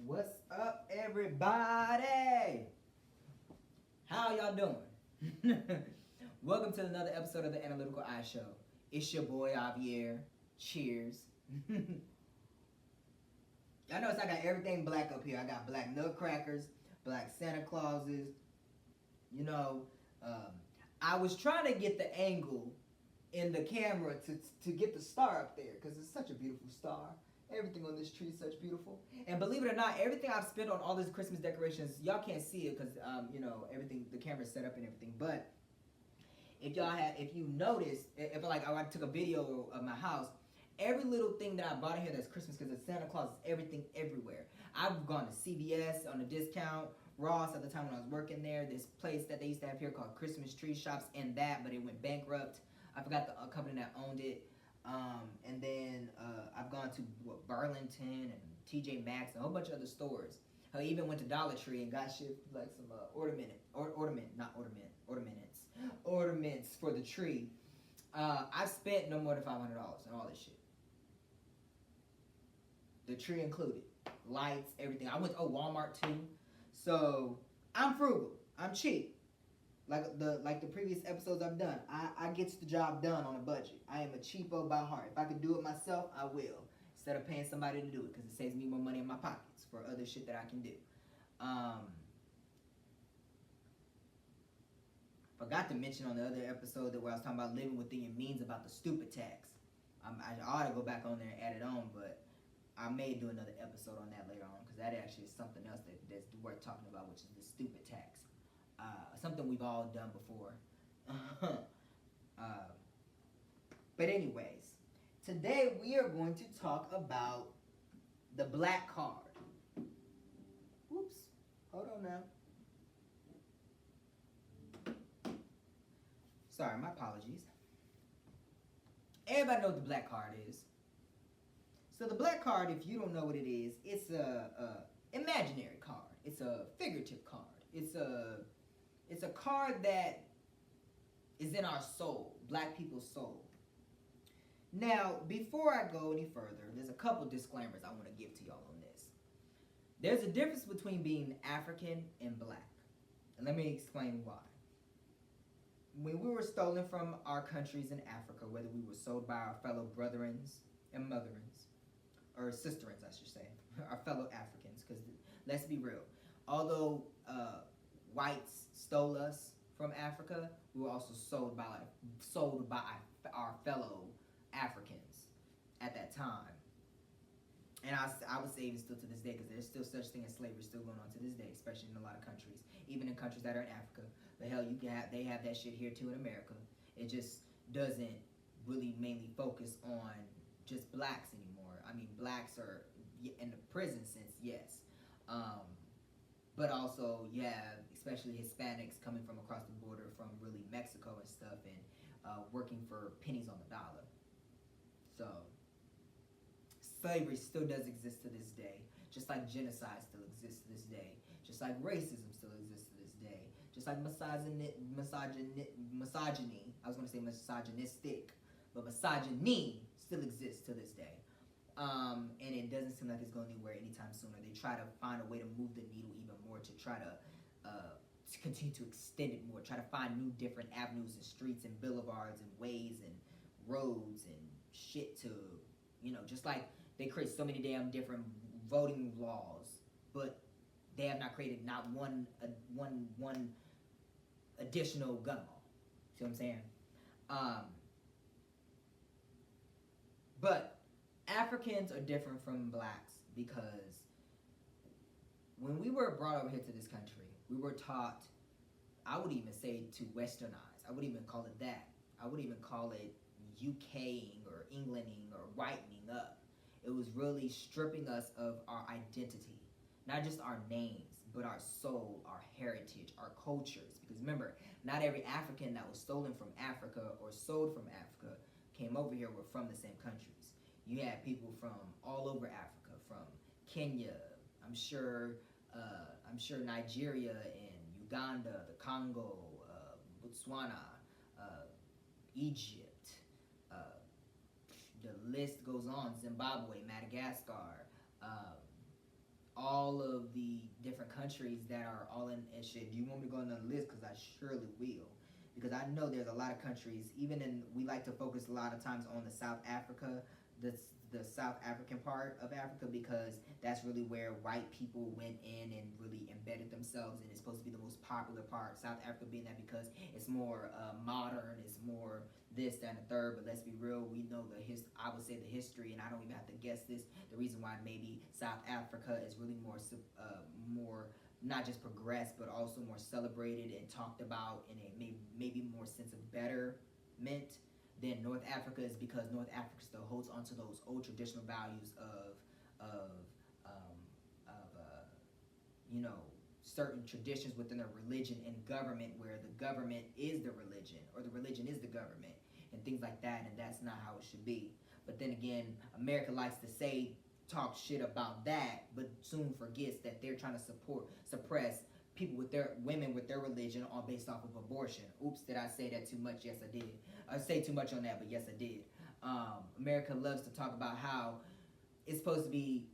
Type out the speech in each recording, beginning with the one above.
What's up, everybody? How y'all doing? Welcome to another episode of the Analytical Eye Show. It's your boy Javier. Cheers. Y'all notice I got everything black up here. I got black nutcrackers, black Santa Clauses. You know, I was trying to get the angle in the camera to get the star up there because it's such a beautiful star. Everything on this tree is such beautiful. And believe it or not, everything I've spent on all these Christmas decorations, y'all can't see it because, everything, the camera's set up and everything. But if you notice, if I took a video of my house, every little thing that I bought in here that's Christmas because it's Santa Claus, is everything everywhere. I've gone to CVS on a discount, Ross at the time when I was working there, this place that they used to have here called Christmas Tree Shops and that, but it went bankrupt. I forgot the company that owned it. And then I've gone to Burlington and TJ Maxx and a whole bunch of other stores. I even went to Dollar Tree and got shit like some ornaments for the tree. I've spent no more than $500 on all this shit. The tree included, lights, everything. I went to Walmart too. So I'm frugal. I'm cheap. Like the previous episodes I've done, I gets the job done on a budget. I am a cheapo by heart. If I could do it myself, I will. Instead of paying somebody to do it, because it saves me more money in my pockets for other shit that I can do. Forgot to mention on the other episode that where I was talking about living within your means about the stupid tax. I ought to go back on there and add it on, but I may do another episode on that later on, because that actually is something else that's worth talking about, which is the stupid tax. Something we've all done before. But anyways, today we are going to talk about the black card. Oops, hold on now. Sorry, my apologies. Everybody knows what the black card is. So the black card, if you don't know what it is, it's a imaginary card. It's a figurative card. It's a card that is in our soul, black people's soul. Now, before I go any further, there's a couple disclaimers I want to give to y'all on this. There's a difference between being African and black. And let me explain why. When we were stolen from our countries in Africa, whether we were sold by our fellow brethrens and motherens, or sisterens, I should say, our fellow Africans, because let's be real, although whites stole us from Africa, we were also sold by our fellow Africans at that time. And I would say even still to this day, because there's still such thing as slavery still going on to this day, especially in a lot of countries, even in countries that are in Africa. But hell, they have that shit here too in America. It just doesn't really mainly focus on just blacks anymore. I mean, blacks are in the prison sense, yes. But also, yeah, especially Hispanics coming from across the border from really Mexico and stuff and working for pennies on the dollar. So, slavery still does exist to this day, just like genocide still exists to this day, just like racism still exists to this day, just like misogyny, I was going to say misogynistic, but misogyny still exists to this day. And it doesn't seem like it's going anywhere anytime sooner. They try to find a way to move the needle even more to try to continue to extend it more, try to find new different avenues and streets and boulevards and ways and roads and shit to, just like they create so many damn different voting laws, but they have not created not one additional gun law. See what I'm saying? But Africans are different from blacks because when we were brought over here to this country, we were taught, I would even say to westernize. I wouldn't even call it that. I wouldn't even call it UKing or Englanding or whitening up. It was really stripping us of our identity. Not just our names, but our soul, our heritage, our cultures. Because remember, not every African that was stolen from Africa or sold from Africa came over here were from the same countries. You had people from all over Africa, from Kenya, I'm sure Nigeria and Uganda, the Congo, Botswana, Egypt, the list goes on, Zimbabwe, Madagascar, all countries that are all in and shit. Do you want me to go on the list? Because I surely will. Because I know there's a lot of countries, even in, we like to focus a lot of times on the South Africa, the South African part of Africa, because that's really where white people went in and really embedded themselves, and it's supposed to be the most popular part. South Africa being that because it's more modern, it's more this, that, and the third. But let's be real, we know I would say the history, and I don't even have to guess this. The reason why maybe South Africa is really more not just progressed, but also more celebrated and talked about, and it maybe more sense of betterment than North Africa is because North Africa still holds onto those old traditional values of you know, certain traditions within their religion and government, where the government is the religion or the religion is the government and things like that, and that's not how it should be. But then again, America likes to talk shit about that, but soon forgets that they're trying to suppress people with women with their religion all based off of abortion. Oops, did I say that too much? Yes, I did. I say too much on that, but yes, I did. America loves to talk about how it's supposed to be,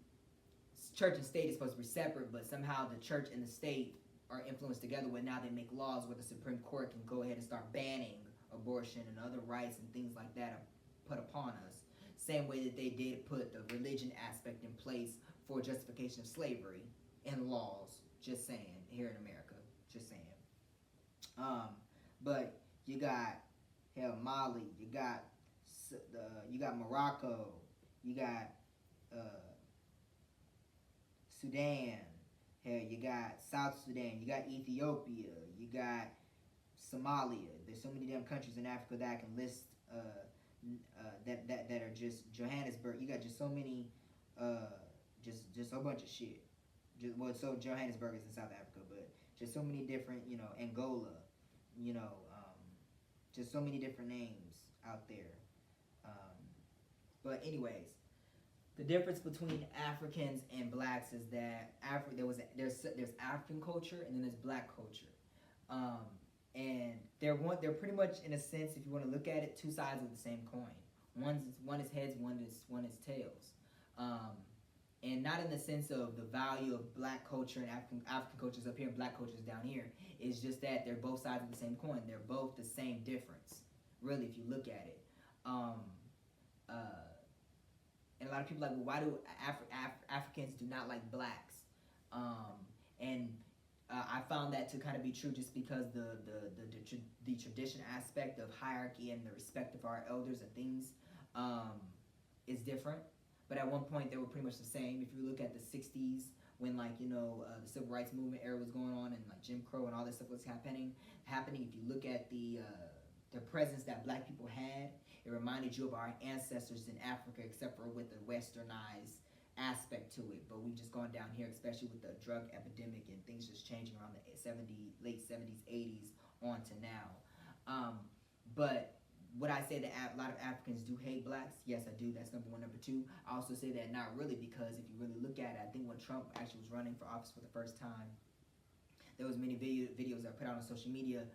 church and state is supposed to be separate, but somehow the church and the state are influenced together, where now they make laws where the Supreme Court can go ahead and start banning abortion and other rights and things like that are put upon us. Same way that they did put the religion aspect in place for justification of slavery and laws. Just saying, here in America. Just saying. But you got Mali, you got Morocco, you got Sudan, you got South Sudan, you got Ethiopia, you got Somalia. There's so many damn countries in Africa that I can list that are just Johannesburg. You got just so many, just a bunch of shit. So Johannesburg is in South Africa, but just so many different, Angola, just so many different names out there. But anyways, the difference between Africans and blacks is that there's African culture and then there's black culture, and they're pretty much, in a sense, if you want to look at it, two sides of the same coin. One is heads, one is tails, and not in the sense of the value of black culture and African cultures up here and black cultures down here. It's just that they're both sides of the same coin. They're both the same difference, really, if you look at it. And a lot of people are like, well, why do Africans do not like blacks? I found that to kind of be true, just because the tradition aspect of hierarchy and the respect of our elders and things is different. But at one point, they were pretty much the same. If you look at the 60s, when the civil rights movement era was going on, and like Jim Crow and all this stuff was happening. If you look at the presence that black people had, it reminded you of our ancestors in Africa, except for with the westernized aspect to it. But we've just gone down here, especially with the drug epidemic and things just changing around the late 70s, 80s on to now. But would I say that a lot of Africans do hate blacks? Yes, I do. That's number one. Number two, I also say that not really, because if you really look at it, I think when Trump actually was running for office for the first time, there was many videos that I put out on social media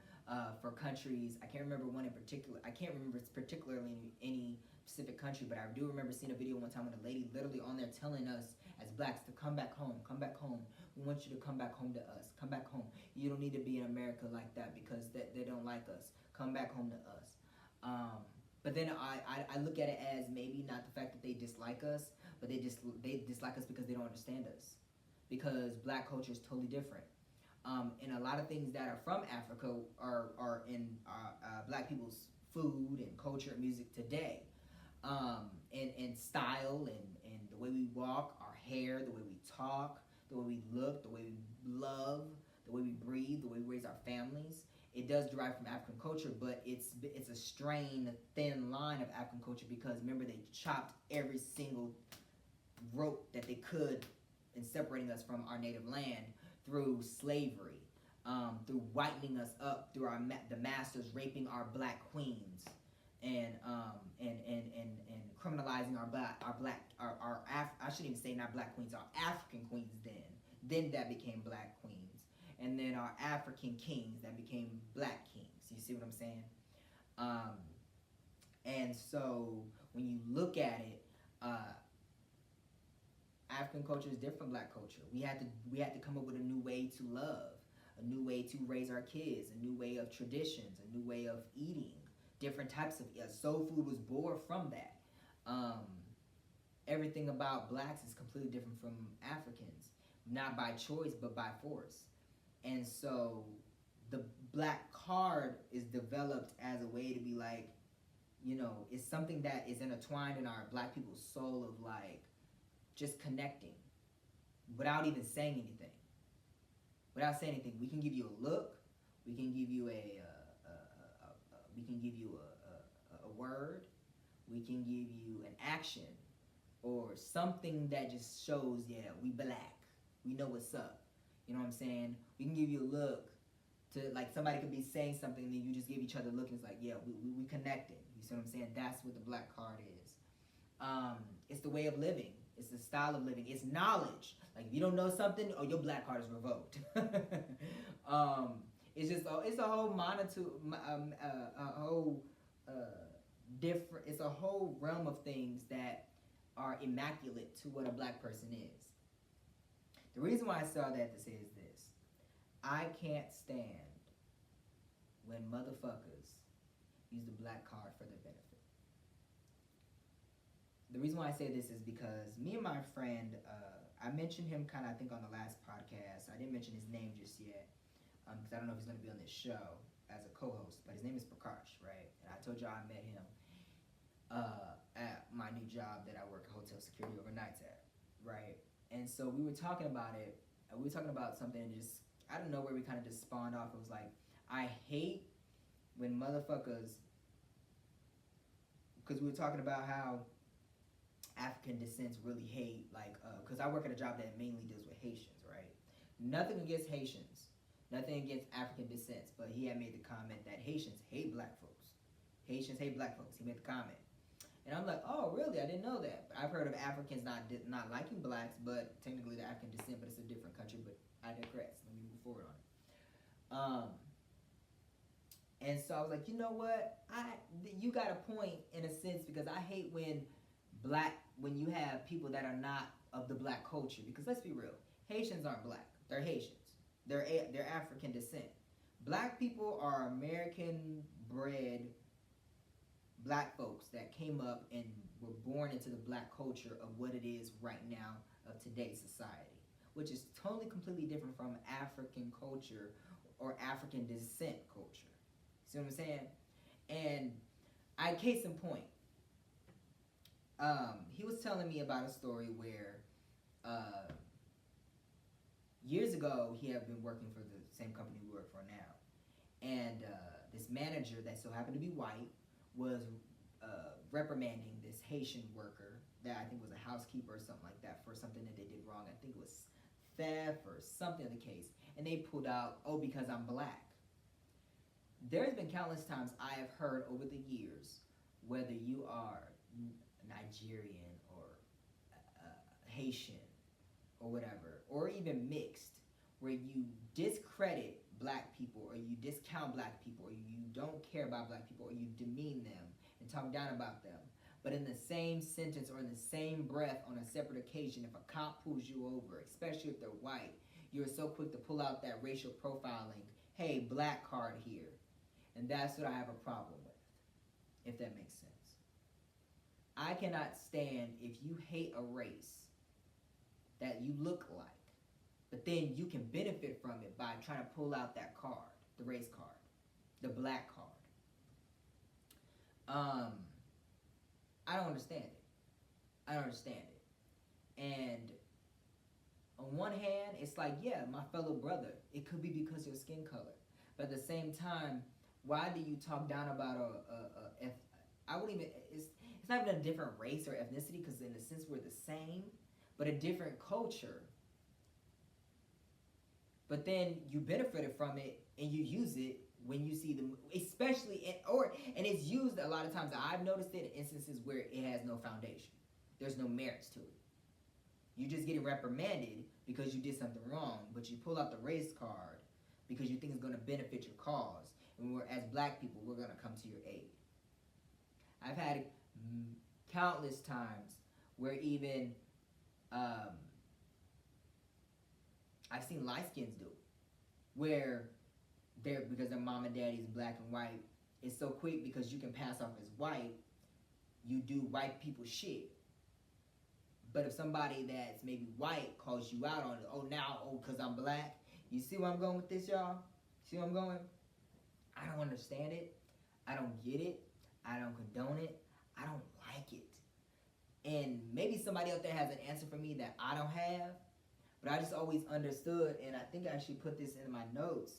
for countries. I can't remember one in particular. I can't remember particularly any specific country, but I do remember seeing a video one time with a lady literally on there telling us as blacks to come back home, come back home. We want you to come back home to us. Come back home. You don't need to be in America like that because they don't like us. Come back home to us. But then I look at it as maybe not the fact that they dislike us, but they dislike us because they don't understand us. Because black culture is totally different. And a lot of things that are from Africa are in black people's food and culture and music today. And style and the way we walk, our hair, the way we talk, the way we look, the way we love, the way we breathe, the way we raise our families. It does derive from African culture, but it's a strained, thin line of African culture, because remember, they chopped every single rope that they could in separating us from our native land through slavery, through whitening us up, through the masters raping our black queens, and criminalizing I shouldn't even say not black queens, our African queens then that became black queens. And then our African kings that became black kings. You see what I'm saying? And so when you look at it, African culture is different from black culture. We had to come up with a new way to love, a new way to raise our kids, a new way of traditions, a new way of eating, different types of soul food was born from that. Um, Everything about blacks is completely different from Africans, not by choice but by force. And so the black card is developed as a way to be like, it's something that is intertwined in our black people's soul of like just connecting without even saying anything. Without saying anything, we can give you a look, we can give you we can give you a word, we can give you an action, or something that just shows, yeah, we black, we know what's up. You know what I'm saying? We can give you a look to like somebody could be saying something and then you just give each other a look and it's like, yeah, we connected. You see what I'm saying? That's what the black card is. It's the way of living. It's the style of living. It's knowledge. Like if you don't know something, oh, your black card is revoked. It's a whole a whole different. It's a whole realm of things that are immaculate to what a black person is. The reason why I saw that to say is this: I can't stand when motherfuckers use the black card for their benefit. The reason why I say this is because me and my friend, I mentioned him kind of, I think, on the last podcast. I didn't mention his name just yet because I don't know if he's going to be on this show as a co-host, but his name is Prakash, right? And I told y'all I met him at my new job that I work hotel security overnights at, right? And so we were talking about it. We were talking about something and just, I don't know where we kind of just spawned off. It was like, I hate when motherfuckers, because we were talking about how African descents really hate, like, because I work at a job that mainly deals with Haitians, right? Nothing against Haitians, nothing against African descents, but he had made the comment that Haitians hate black folks. Haitians hate black folks. He made the comment. And I'm like, oh, really? I didn't know that. But I've heard of Africans not liking blacks, but technically they're African descent, but it's a different country, but I digress. Let me move forward on it. And so I was like, you know what? You got a point in a sense, because I hate when you have people that are not of the black culture, because let's be real, Haitians aren't black. They're Haitians. They're African descent. Black people are American bred black folks that came up and were born into the black culture of what it is right now of today's society, which is totally completely different from African culture or African descent culture. See what I'm saying? And case in point, he was telling me about a story where years ago he had been working for the same company we work for now, and this manager that so happened to be white was reprimanding this Haitian worker that I think was a housekeeper or something like that for something that they did wrong. I think it was theft or something of the case, and they pulled out, oh, because I'm black. There's been countless times I have heard over the years, whether you are Nigerian or Haitian or whatever, or even mixed, where you discredit black people or you discount black people or you don't care about black people or you demean them and talk down about them. But in the same sentence or in the same breath on a separate occasion, if a cop pulls you over, especially if they're white, you're so quick to pull out that racial profiling, hey, black card here. And that's what I have a problem with, if that makes sense. I cannot stand if you hate a race that you look like, but then you can benefit from it by trying to pull out that card, the race card, the black card. I don't understand it. I don't understand it. And on one hand, it's like, yeah, my fellow brother. It could be because of your skin color. But at the same time, why do you talk down about I wouldn't even, it's not even a different race or ethnicity, because in a sense we're the same, but a different culture. But then you benefited from it and you use it when you see them, especially, and it's used a lot of times. I've noticed it in instances where it has no foundation. There's no merits to it. You're just getting reprimanded because you did something wrong, but you pull out the race card because you think it's going to benefit your cause. And as black people, we're going to come to your aid. I've had countless times where even Um, I've seen light skins do it, where they're because their mom and daddy's black and white. It's so quick because you can pass off as white. You do white people shit. But if somebody that's maybe white calls you out on it, because I'm black. You see where I'm going with this, y'all? See where I'm going? I don't understand it. I don't get it. I don't condone it. I don't like it. And maybe somebody out there has an answer for me that I don't have. But I just always understood, and I think I actually put this in my notes,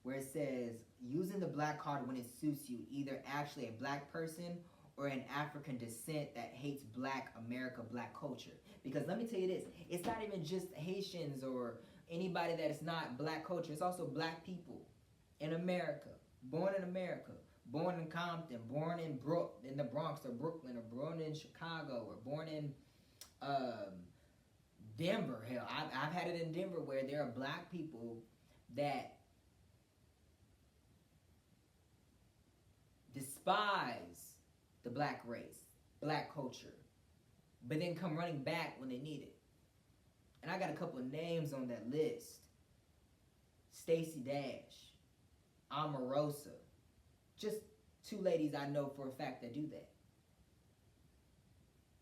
where it says, using the black card when it suits you, either actually a black person or an African descent that hates black America, black culture. Because let me tell you this, it's not even just Haitians or anybody that is not black culture. It's also black people in America, born in Compton, born in the Bronx or Brooklyn, or born in Chicago, or born in Denver. Hell, I've had it in Denver where there are black people that despise the black race, black culture, but then come running back when they need it. And I got a couple of names on that list. Stacey Dash, Omarosa. Just two ladies I know for a fact that do that.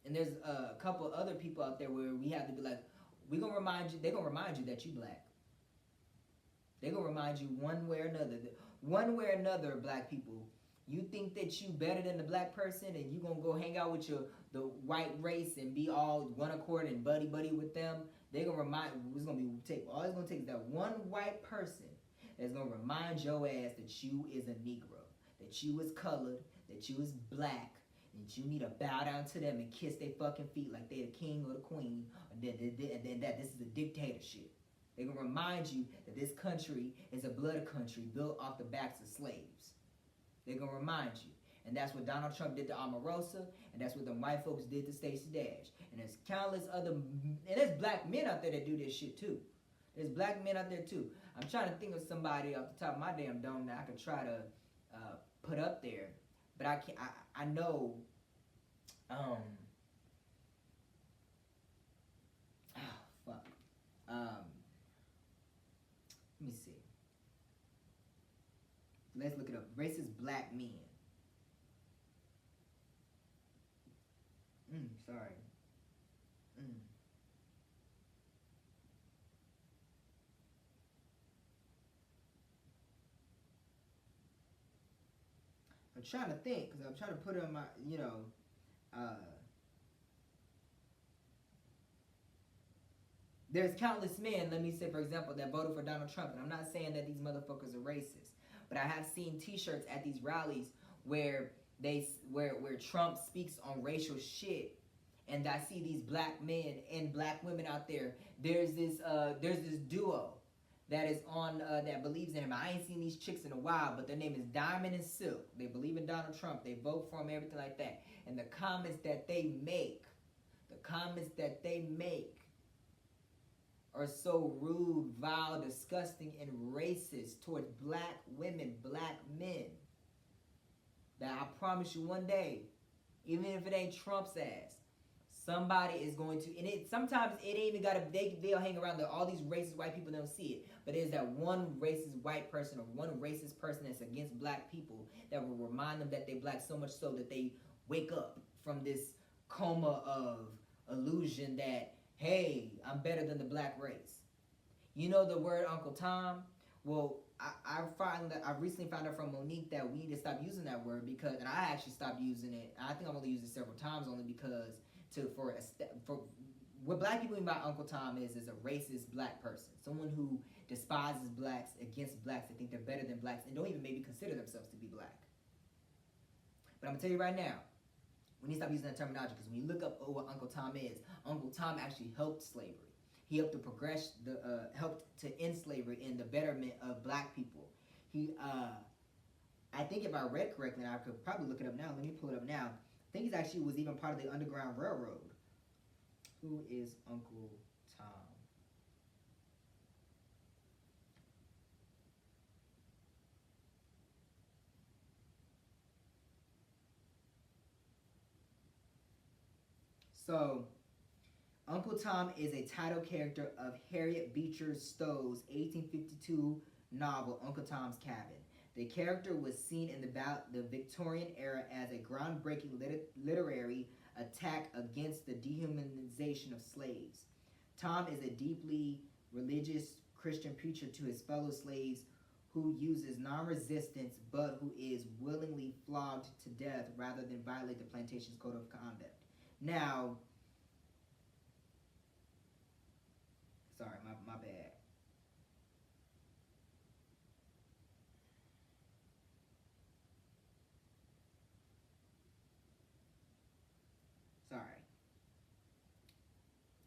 And there's a couple other people out there where we have to be like, they're gonna remind you that you black. They're gonna remind you one way or another, black people. You think that you better than the black person, and you gonna go hang out with the white race and be all one accord and buddy with them. They're gonna remind all it's gonna take is that one white person that's gonna remind your ass that you is a Negro, that you is colored, that you is black, and that you need to bow down to them and kiss their fucking feet like they the king or the queen, and then that this is a dictatorship. They're gonna remind you that this country is a blood country built off the backs of slaves. They're gonna remind you. And that's what Donald Trump did to Omarosa, and that's what the white folks did to Stacey Dash. And there's countless other, and there's black men out there that do this shit too. There's black men out there too. I'm trying to think of somebody off the top of my damn dome that I could try to put up there, but I can't. I know. Oh fuck. Let me see. Let's look it up. Racist black men. Sorry. I'm trying to think, because I'm trying to put it on my, there's countless men, let me say, for example, that voted for Donald Trump. And I'm not saying that these motherfuckers are racist, but I have seen t-shirts at these rallies where where Trump speaks on racial shit. And I see these black men and black women out there. There's this duo that is on that believes in him. I ain't seen these chicks in a while, but their name is Diamond and Silk. They believe in Donald Trump. They vote for him, everything like that. And the comments that they make are so rude, vile, disgusting, and racist towards black women, black men, that I promise you one day, even if it ain't Trump's ass, somebody is going to, and sometimes it ain't even gotta, they'll hang around all these racist white people don't see it, but there's that one racist white person or one racist person that's against black people that will remind them that they black, so much so that they wake up from this coma of illusion that, hey, I'm better than the black race. You know the word Uncle Tom? Well, I recently found out from Monique that we need to stop using that word, because, and I actually stopped using it. I think I've only used it several times, only because for what black people mean by Uncle Tom is a racist black person, someone who despises blacks, against blacks, they think they're better than blacks, and don't even maybe consider themselves to be black. But I'm gonna tell you right now, we need to stop using that terminology, because when you look up what Uncle Tom is, Uncle Tom actually helped slavery. He helped to helped to end slavery and the betterment of black people. He, I think if I read correctly, and I could probably look it up now. Let me pull it up now. I think he actually was even part of the Underground Railroad. Who is Uncle Tom? So Uncle Tom is a title character of Harriet Beecher Stowe's 1852 novel Uncle Tom's Cabin. The character was seen in the Victorian era as a groundbreaking literary attack against the dehumanization of slaves. Tom is a deeply religious Christian preacher to his fellow slaves who uses non-resistance but who is willingly flogged to death rather than violate the plantation's code of conduct. Now, sorry, my bad. Sorry.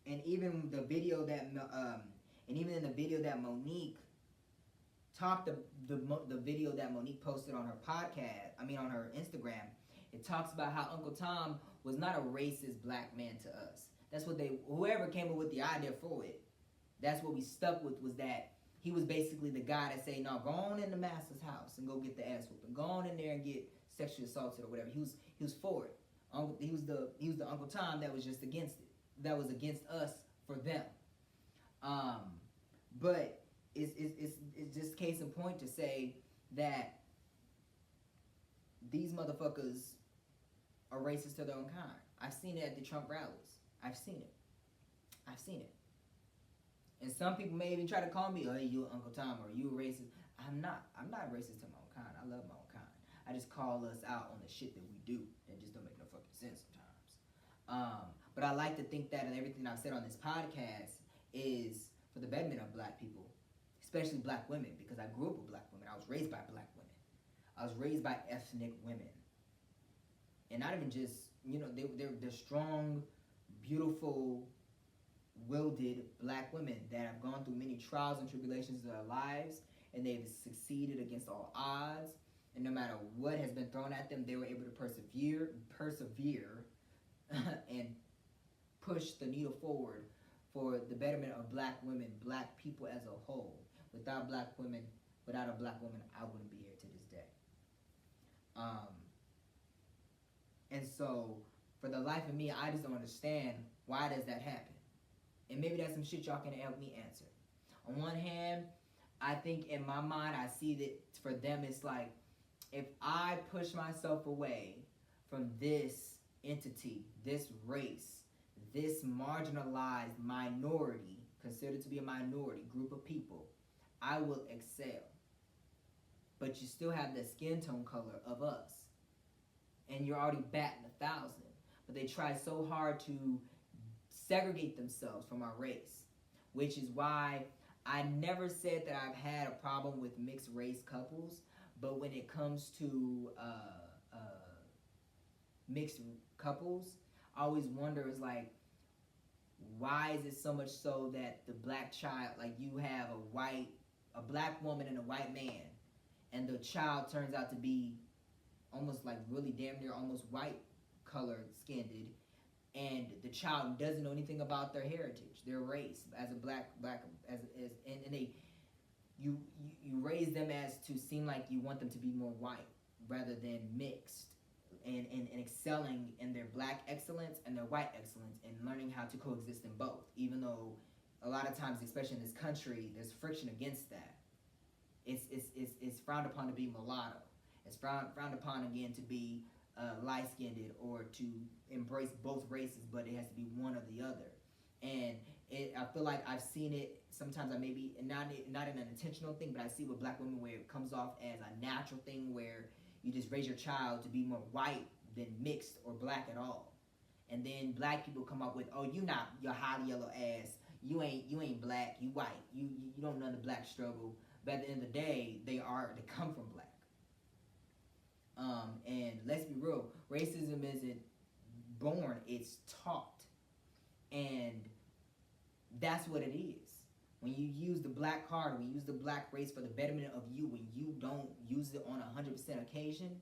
And even the video that and even in the video that Monique talked the video that Monique posted on her podcast, on her Instagram, it talks about how Uncle Tom was not a racist black man to us. That's what whoever came up with the idea for it, that's what we stuck with, was that he was basically the guy that say, no, go on in the master's house and go get the ass whooping. Go on in there and get sexually assaulted or whatever. He was for it. He was the Uncle Tom that was just against it. That was against us for them. But it's just case in point to say that these motherfuckers are racist to their own kind. I've seen it at the Trump rallies. I've seen it. And some people may even try to call me, oh, you Uncle Tom, or you a racist. I'm not racist to my own kind. I love my own kind. I just call us out on the shit that we do that just don't make no fucking sense sometimes. But I like to think that, and everything I've said on this podcast is for the betterment of black people, especially black women, because I grew up with black women. I was raised by black women. I was raised by ethnic women. And not even just, they're strong, beautiful, wielded black women that have gone through many trials and tribulations of their lives, and they've succeeded against all odds. And no matter what has been thrown at them, they were able to persevere, and push the needle forward for the betterment of black women, black people as a whole. Without a black woman, I wouldn't be here to this day. And so, for the life of me, I just don't understand, why does that happen? And maybe that's some shit y'all can help me answer. On one hand, I think in my mind, I see that for them, it's like, if I push myself away from this entity, this race, this marginalized minority, considered to be a minority group of people, I will excel. But you still have the skin tone color of us. And you're already batting 1,000. But they try so hard to segregate themselves from our race. Which is why I never said that I've had a problem with mixed race couples. But when it comes to mixed couples, I always wonder, is like, why is it so much so that the black child, like you have a black woman and a white man, and the child turns out to be almost like really damn near almost white colored skinned, and the child doesn't know anything about their heritage, their race, as a black and they you raise them as to seem like you want them to be more white rather than mixed, and excelling in their black excellence and their white excellence, and learning how to coexist in both, even though a lot of times, especially in this country, there's friction against that. It's frowned upon to be mulatto. It's frowned upon again to be light-skinned, or to embrace both races, but it has to be one or the other. And I feel like I've seen it sometimes. I maybe not an intentional thing, but I see with black women where it comes off as a natural thing, where you just raise your child to be more white than mixed or black at all. And then black people come up with, oh, you not your hot yellow ass. You ain't black. You white. You don't know the black struggle. But at the end of the day, they come from black. And let's be real, racism isn't born, it's taught. And that's what it is. When you use the black card, when you use the black race for the betterment of you, when you don't use it on 100% occasion,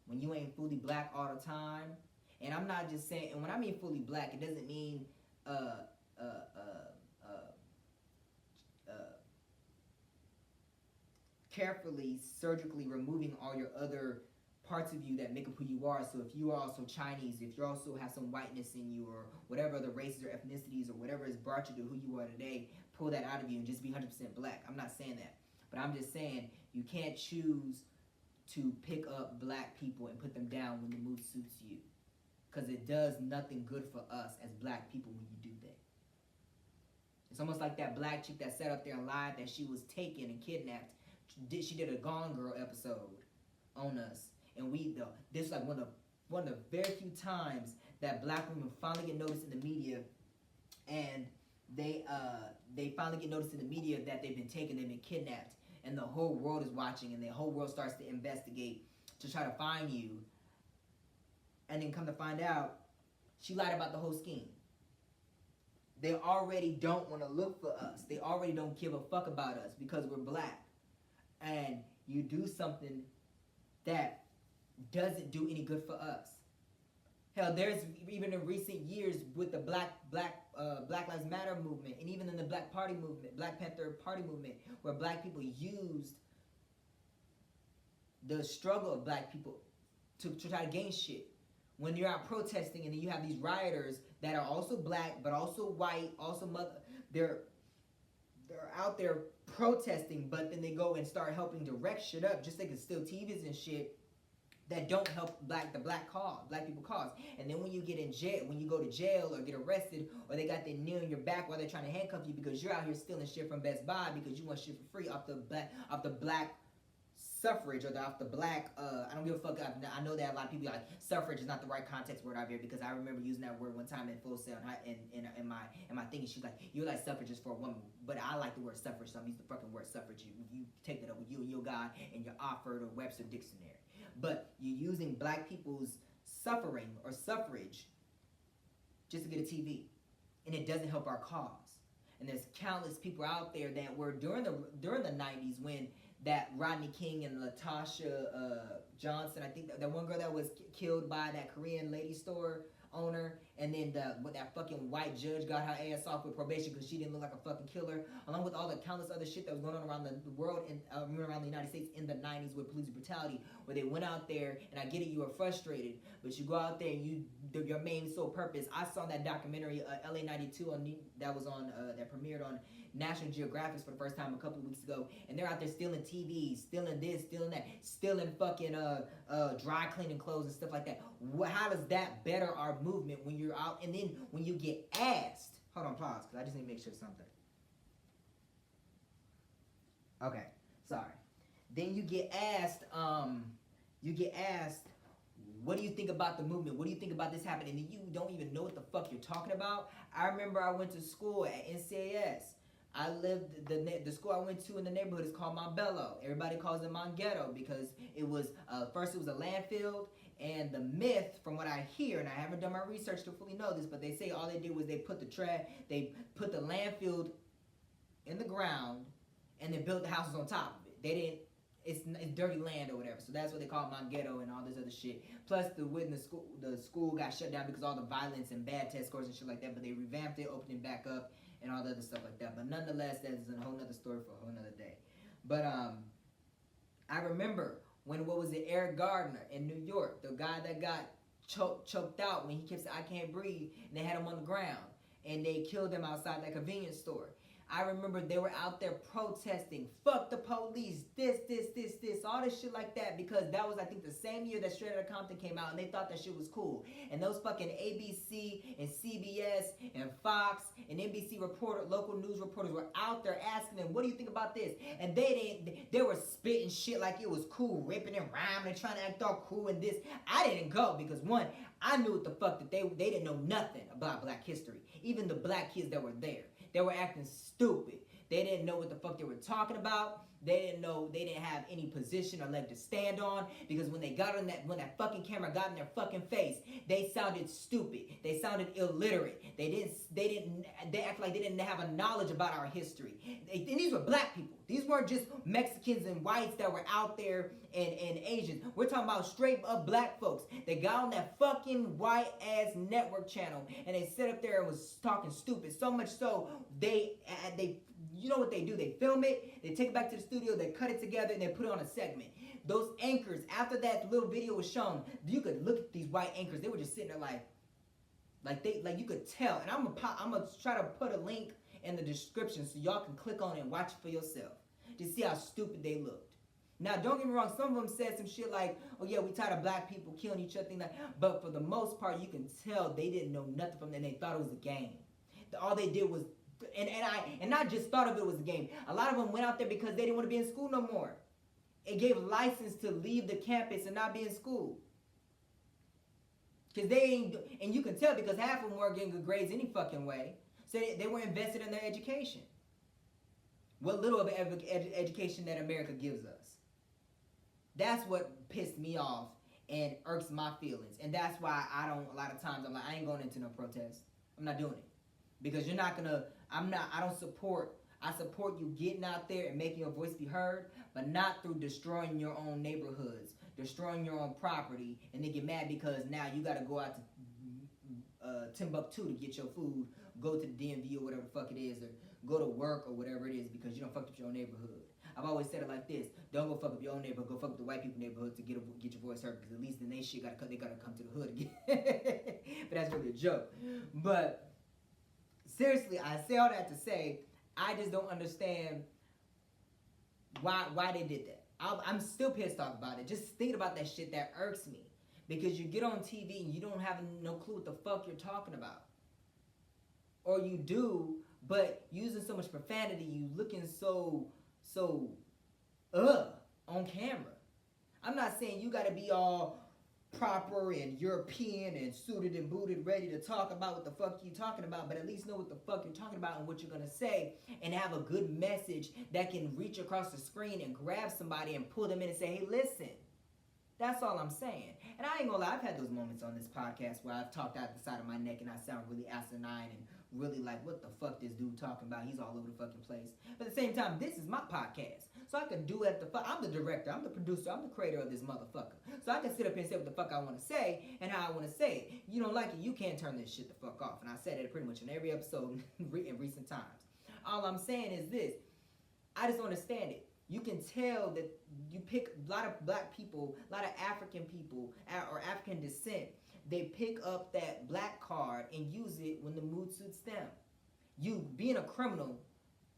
when you ain't fully black all the time, and I'm not just saying, and when I mean fully black, it doesn't mean carefully, surgically removing all your other parts of you that make up who you are. So if you are also Chinese, if you also have some whiteness in you, or whatever other races or ethnicities or whatever has brought you to who you are today, pull that out of you and just be 100% black. I'm not saying that, but I'm just saying you can't choose to pick up black people and put them down when the mood suits you, because it does nothing good for us as black people when you do that. It's almost like that black chick that sat up there and lied that she was taken and kidnapped. She did a Gone Girl episode on us, and this is like one of the very few times that black women finally get noticed in the media, and they finally get noticed in the media that they've been taken, they've been kidnapped, and the whole world is watching, and the whole world starts to investigate to try to find you, and then come to find out she lied about the whole scheme. They already don't want to look for us. They already don't give a fuck about us because we're black. And you do something that doesn't do any good for us. Hell, there's even in recent years with the Black Lives Matter movement, and even in the Black Panther Party movement, where black people used the struggle of black people to try to gain shit. When you're out protesting and then you have these rioters that are also black but also white, they're out there protesting, but then they go and start helping direct shit up, just like it's still TVs and shit that don't help black people cause. And then when you get in jail, when you go to jail or get arrested, or they got their knee on your back while they're trying to handcuff you because you're out here stealing shit from Best Buy because you want shit for free off the black suffrage, or off the black, I don't give a fuck. I know that a lot of people are like, suffrage is not the right context word out here, because I remember using that word one time in Full Sail in my thing, and she's like, you like suffrage is for a woman, but I like the word suffrage, so I'm using the fucking word suffrage. You take that up with you and your God and your Oxford or Webster dictionary. But you're using black people's suffering or suffrage just to get a TV, and it doesn't help our cause. And there's countless people out there that were during the 90s when that Rodney King and Latasha Johnson, I think that one girl that was killed by that Korean lady store owner, and then that fucking white judge got her ass off with probation because she didn't look like a fucking killer, along with all the countless other shit that was going on around the world and around the United States in the 90s with police brutality, where they went out there, and I get it, you were frustrated, but you go out there and your main sole purpose. I saw that documentary LA 92 that premiered on National Geographic for the first time a couple of weeks ago, and they're out there stealing TVs, stealing this, stealing that, stealing fucking dry cleaning clothes and stuff like that. How does that better our movement when you're out? And then when you get asked, hold on, pause, because I just need to make sure something. Okay, sorry. Then you get asked, what do you think about the movement? What do you think about this happening? And you don't even know what the fuck you're talking about. I remember I went to school at NCAS. I lived, the school I went to in the neighborhood is called Montbello. Everybody calls it Mont Ghetto because it was, first it was a landfill, and the myth, from what I hear, and I haven't done my research to fully know this, but they say all they did was they put the landfill in the ground, and then built the houses on top of it. They didn't, it's dirty land or whatever, so that's what they call Mont Ghetto and all this other shit. Plus, the school got shut down because of all the violence and bad test scores and shit like that, but they revamped it, opened it back up, and all the other stuff like that. But nonetheless, that is a whole nother story for a whole nother day. But I remember when, Eric Gardner in New York, the guy that got choked out when he kept saying, I can't breathe, and they had him on the ground, and they killed him outside that convenience store. I remember they were out there protesting, fuck the police, this, all this shit like that, because that was, I think, the same year that Straight Outta Compton came out, and they thought that shit was cool. And those fucking ABC and CBS and Fox and NBC local news reporters were out there asking them, what do you think about this? And they were spitting shit like it was cool, ripping and rhyming and trying to act all cool and this. I didn't go because, one, I knew what the fuck that they didn't know nothing about black history. Even the black kids that were there. They were acting stupid. They didn't know what the fuck they were talking about. They didn't know, they didn't have any position or leg to stand on, because when they got on when that fucking camera got in their fucking face, they sounded stupid. They sounded illiterate. They act like they didn't have a knowledge about our history. And these were black people. These weren't just Mexicans and whites that were out there and Asians. We're talking about straight up black folks. They got on that fucking white ass network channel and they sat up there and was talking stupid. So much so, you know what they do? They film it, they take it back to the studio, they cut it together, and they put it on a segment. Those anchors, after that little video was shown, you could look at these white anchors. They were just sitting there like you could tell. And I'm gonna try to put a link in the description so y'all can click on it and watch it for yourself to see how stupid they looked. Now, don't get me wrong, some of them said some shit like, oh yeah, we tired of black people killing each other, but for the most part, you can tell they didn't know nothing from it, and they thought it was a game. All they did was, and not just thought of it was a game. A lot of them went out there because they didn't want to be in school no more. It gave license to leave the campus and not be in school. Because they ain't, and you can tell because half of them weren't getting good grades any fucking way. So they were invested in their education. What little of education that America gives us. That's what pissed me off and irks my feelings. And that's why a lot of times I'm like, I ain't going into no protest. I'm not doing it. Because you're not gonna, I support you getting out there and making your voice be heard, but not through destroying your own neighborhoods, destroying your own property, and then get mad because now you gotta go out to Timbuktu to get your food, go to the DMV or whatever the fuck it is, or go to work or whatever it is because you don't fuck up your own neighborhood. I've always said it like this: don't go fuck up your own neighborhood, go fuck up the white people neighborhood to get your voice heard, because at least then they gotta come to the hood again. But that's really a joke. But seriously, I say all that to say, I just don't understand why they did that. I'm still pissed off about it. Just thinking about that shit, that irks me. Because you get on TV and you don't have no clue what the fuck you're talking about. Or you do, but using so much profanity, you looking so on camera. I'm not saying you gotta be all proper and European and suited and booted, ready to talk about what the fuck you talking about, but at least know what the fuck you're talking about and what you're gonna say, and have a good message that can reach across the screen and grab somebody and pull them in and say, hey, listen. That's all I'm saying. And I ain't gonna lie, I've had those moments on this podcast where I've talked out the side of my neck and I sound really asinine and really like, what the fuck this dude talking about? He's all over the fucking place. But at the same time, this is my podcast. So I can do it I'm the director, I'm the producer, I'm the creator of this motherfucker. So I can sit up here and say what the fuck I want to say and how I want to say it. You don't like it, you can't turn this shit the fuck off. And I said it pretty much in every episode in recent times. All I'm saying is this: I just don't understand it. You can tell that you pick a lot of black people, a lot of African people, or African descent. They pick up that black card and use it when the mood suits them. You being a criminal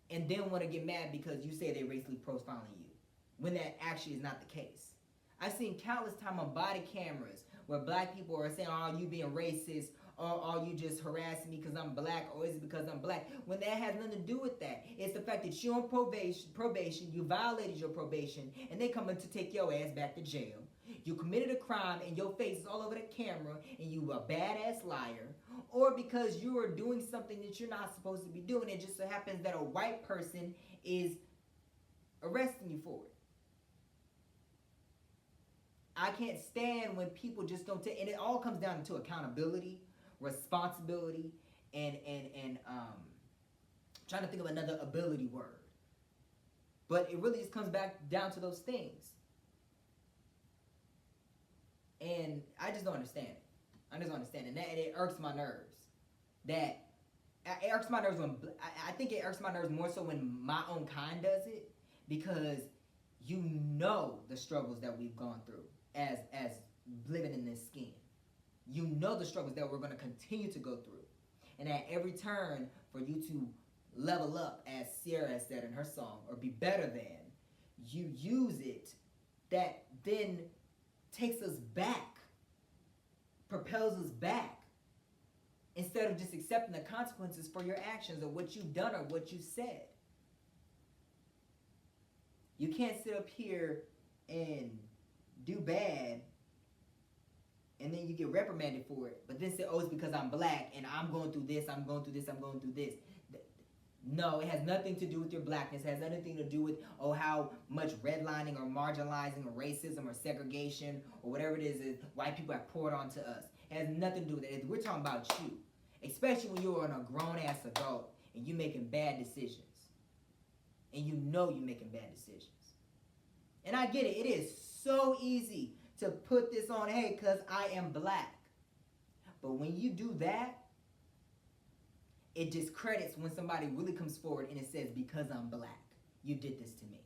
and then want to get mad because you say they're racially profiling you, when that actually is not the case. I've seen countless times on body cameras where black people are saying, oh, you being racist, or are you just harassing me because I'm black, or is it because I'm black? When that has nothing to do with that. It's the fact that you're on probation, you violated your probation, and they coming to take your ass back to jail. You committed a crime and your face is all over the camera and you a badass liar, or because you are doing something that you're not supposed to be doing. It just so happens that a white person is arresting you for it. I can't stand when people just don't take, and it all comes down to accountability, responsibility, and trying to think of another ability word. But it really just comes back down to those things. And I just don't understand it. I just don't understand it. And it irks my nerves. It irks my nerves when, I think it irks my nerves more so when my own kind does it, because you know the struggles that we've gone through as living in this skin. You know the struggles that we're going to continue to go through. And at every turn, for you to level up, as Sierra said in her song, or be better than, you use it, that then takes us back, propels us back, instead of just accepting the consequences for your actions or what you've done or what you said. You can't sit up here and do bad and then you get reprimanded for it, but then say, oh, it's because I'm black and I'm going through this, I'm going through this, I'm going through this. No, it has nothing to do with your blackness. It has nothing to do with, oh, how much redlining or marginalizing or racism or segregation or whatever it is white people have poured onto us. It has nothing to do with it. We're talking about you, especially when you're a grown-ass adult and you're making bad decisions. And you know you're making bad decisions. And I get it. It is so easy to put this on, hey, because I am black. But when you do that, it discredits when somebody really comes forward and it says, because I'm black, you did this to me.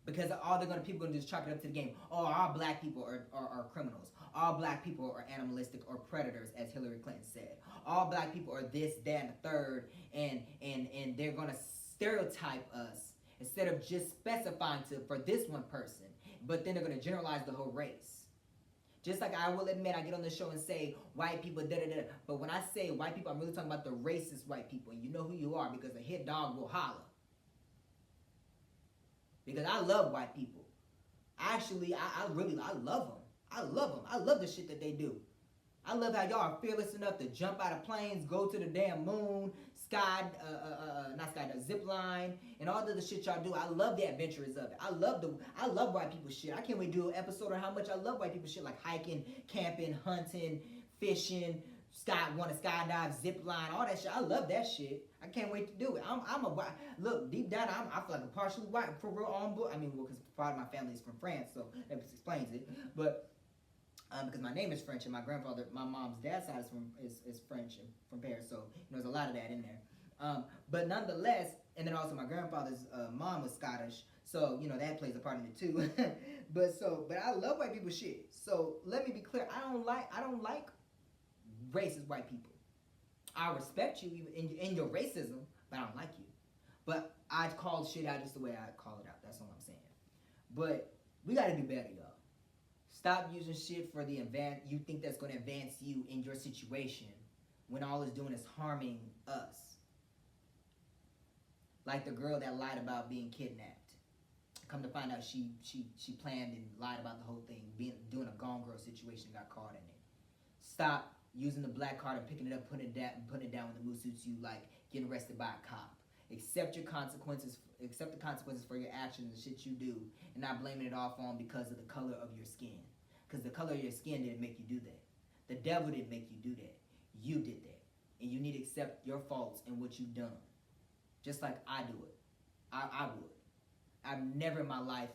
Because all people gonna do is chalk it up to the game. Oh, all black people are criminals. All black people are animalistic or predators, as Hillary Clinton said. All black people are this, that, and the third, and they're gonna stereotype us instead of just specifying for this one person. But then they're gonna generalize the whole race. Just like I will admit, I get on the show and say white people, da da da. But when I say white people, I'm really talking about the racist white people, and you know who you are because a hit dog will holler. Because I love white people. Actually, I love them. I love them. I love the shit that they do. I love how y'all are fearless enough to jump out of planes, go to the damn moon, zip line, and all the other shit y'all do. I love the adventures of it. I love white people shit. I can't wait to do an episode on how much I love white people shit, like hiking, camping, hunting, fishing, want to skydive, zip line, all that shit. I love that shit. I can't wait to do it. I'm a white. Look, deep down, I feel like a partially white for real on board. I mean, well, because part of my family is from France, so that explains it. But because my name is French and my mom's dad's side is French and from Paris, so there's a lot of that in there. But nonetheless, and then also my grandfather's mom was Scottish, so that plays a part in it too. but I love white people shit. So let me be clear, I don't like racist white people. I respect you in your racism, but I don't like you. But I call shit out just the way I call it out. That's all I'm saying. But we got to do better, y'all. Stop using shit for you think that's going to advance you in your situation when all it's doing is harming us. Like the girl that lied about being kidnapped. Come to find out she planned and lied about the whole thing, doing a Gone Girl situation, got caught in it. Stop using the black card and picking it up, putting it down when the mood suits you, like getting arrested by a cop. Accept the consequences for your actions and shit you do, and not blaming it off on because of the color of your skin. Because the color of your skin didn't make you do that. The devil didn't make you do that. You did that. And you need to accept your faults and what you've done. Just like I do it. I would. I've never in my life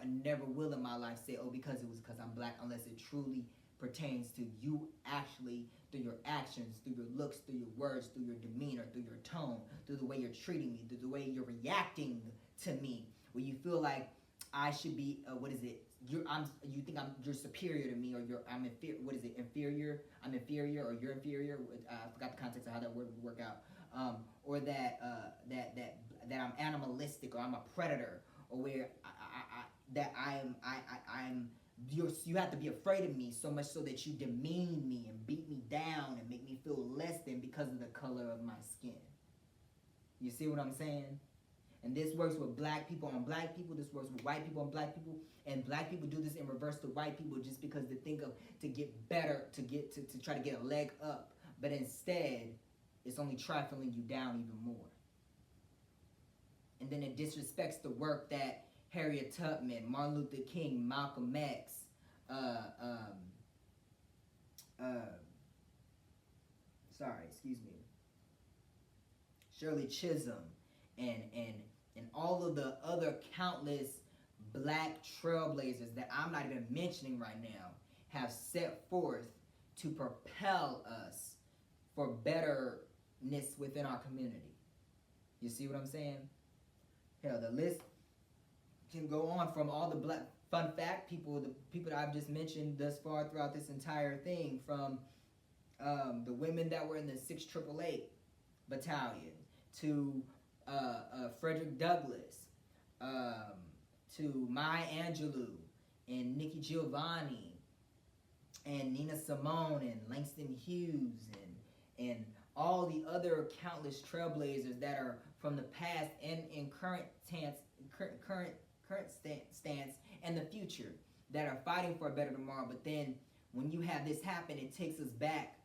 never will in my life say, oh, because it was because I'm black, unless it truly pertains to you actually, through your actions, through your looks, through your words, through your demeanor, through your tone, through the way you're treating me, through the way you're reacting to me, where you feel like I should be, you think you're superior to me, or I'm inferior, inferior, I'm inferior, or you're inferior, I forgot the context of how that word would work out, or that I'm animalistic, or I'm a predator, or where you have to be afraid of me so much so that you demean me and beat me down and make me feel less than because of the color of my skin. You see what I'm saying? And this works with black people on black people. This works with white people on black people. And black people do this in reverse to white people just because they think of to get better, to try to get a leg up. But instead, it's only trifling you down even more. And then it disrespects the work that Harriet Tubman, Martin Luther King, Malcolm X, Shirley Chisholm, and all of the other countless black trailblazers that I'm not even mentioning right now have set forth to propel us for betterness within our community. You see what I'm saying? Hell, the list can go on from all the black fun fact people, the people that I've just mentioned thus far throughout this entire thing, from the women that were in the 688 Battalion to Frederick Douglass, to Maya Angelou and Nikki Giovanni and Nina Simone and Langston Hughes and all the other countless trailblazers that are from the past and in current stance and the future that are fighting for a better tomorrow. But then when you have this happen, it takes us back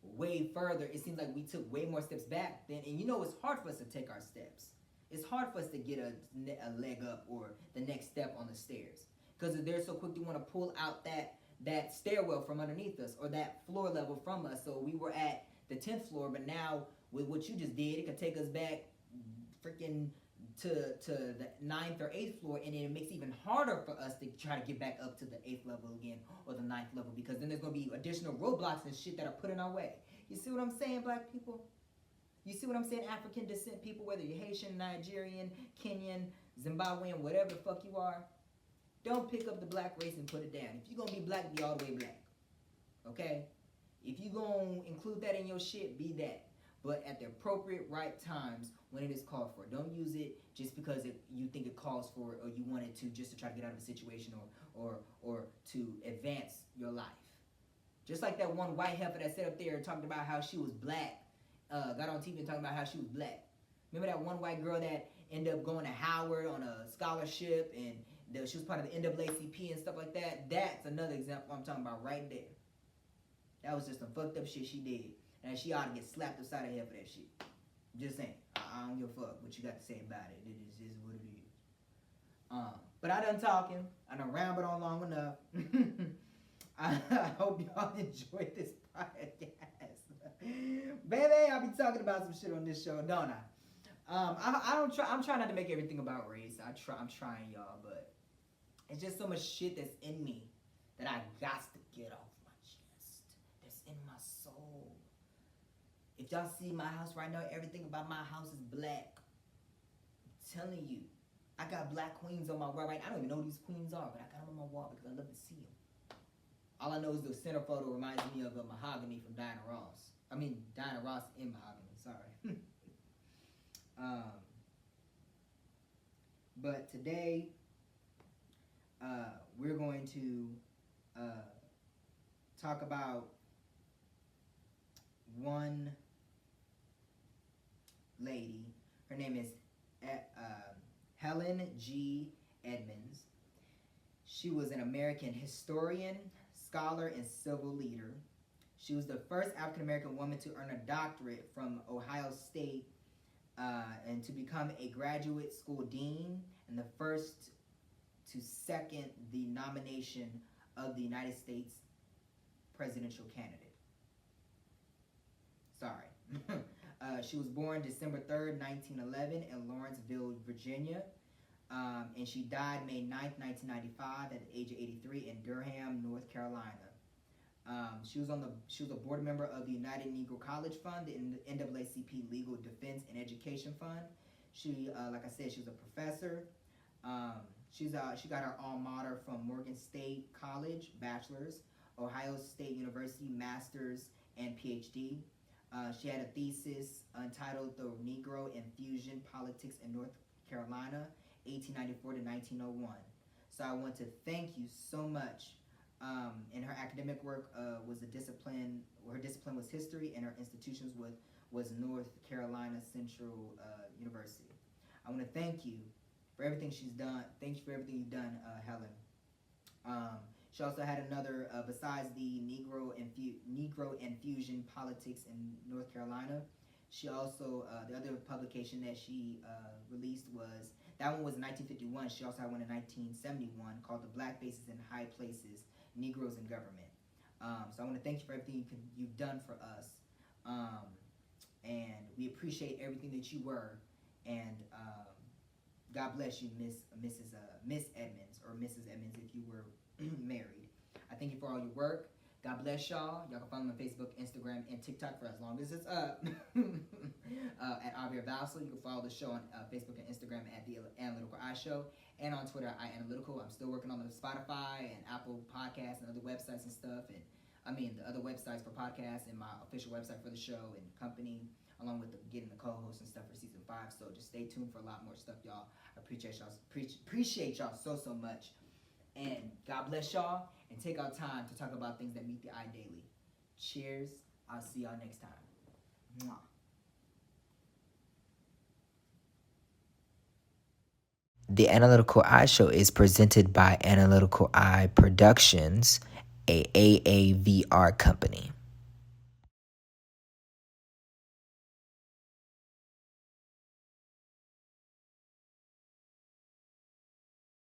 way further. It seems like we took way more steps back then, and it's hard for us to take our steps. It's hard for us to get a leg up or the next step on the stairs, because they're so quick to want to pull out that stairwell from underneath us, or that floor level from us. So we were at the 10th floor, but now with what you just did, it could take us back freaking to the 9th or 8th floor, and then it makes it even harder for us to try to get back up to the 8th level again, or the 9th level, because then there's going to be additional roadblocks and shit that are put in our way. You see what I'm saying, black people? You see what I'm saying, African descent people, whether you're Haitian, Nigerian, Kenyan, Zimbabwean, whatever the fuck you are, don't pick up the black race and put it down. If you're gonna be black, be all the way black. Okay? If you're gonna include that in your shit, be that. But at the appropriate right times when it is called for. Don't use it just because you think it calls for it or you want it to just to try to get out of a situation or to advance your life. Just like that one white heifer that sat up there and talked about how she was black. Got on TV and talking about how she was black. Remember that one white girl that ended up going to Howard on a scholarship and she was part of the NAACP and stuff like that? That's another example I'm talking about right there. That was just some fucked up shit she did. And she ought to get slapped upside the head for that shit. Just saying. I don't give a fuck what you got to say about it. It is what it is. But I done talking. I done rambled on long enough. I hope y'all enjoyed this podcast. Baby, I'll be talking about some shit on this show, don't I? I'm trying not to make everything about race. I'm trying, y'all, but it's just so much shit that's in me that I got to get off my chest. That's in my soul. If y'all see my house right now, everything about my house is black. I'm telling you. I got black queens on my wall right. I don't even know who these queens are, but I got them on my wall because I love to see them. All I know is the center photo reminds me of a mahogany from Diana Ross. I mean, Diana Ross in mahogany, sorry. But today, we're going to talk about one lady. Her name is Helen G. Edmonds. She was an American historian, scholar, and civil leader. She was the first African-American woman to earn a doctorate from Ohio State and to become a graduate school dean, and the first to second the nomination of the United States presidential candidate. Sorry. She was born December 3rd, 1911 in Lawrenceville, Virginia. And she died May 9th, 1995 at the age of 83 in Durham, North Carolina. She was a board member of the United Negro College Fund, the NAACP Legal Defense and Education Fund. She, like I said, she was a professor. She got her alma mater from Morgan State College, bachelor's, Ohio State University, master's, and PhD. She had a thesis entitled The Negro Infusion Politics in North Carolina, 1894 to 1901. So I want to thank you so much. In her academic work was a discipline. Her discipline was history, and her institutions was North Carolina Central University. I want to thank you for everything she's done. Thank you for everything you've done, Helen. She also had another, besides the Negro Infusion Politics in North Carolina. She also, the other publication that she released was, that one was in 1951. She also had one in 1971 called The Black Faces in High Places, Negroes in Government. So I want to thank you for everything you've done for us. And we appreciate everything that you were. And God bless you, Miss Edmonds, or Mrs. Edmonds if you were married. I thank you for all your work. God bless y'all. Y'all can follow me on Facebook, Instagram, and TikTok for as long as it's up. At Javier Valsel. You can follow the show on Facebook and Instagram at The Analytical Eye Show. And on Twitter, iAnalytical. I'm still working on the Spotify and Apple Podcasts and other websites and stuff. And the other websites for podcasts and my official website for the show and company, along with getting the co-host and stuff for season 5. So just stay tuned for a lot more stuff, y'all. I appreciate y'all so much. And God bless y'all, and take our time to talk about things that meet the eye daily. Cheers. I'll see y'all next time. Mwah. The Analytical Eye Show is presented by Analytical Eye Productions, a AAVR company.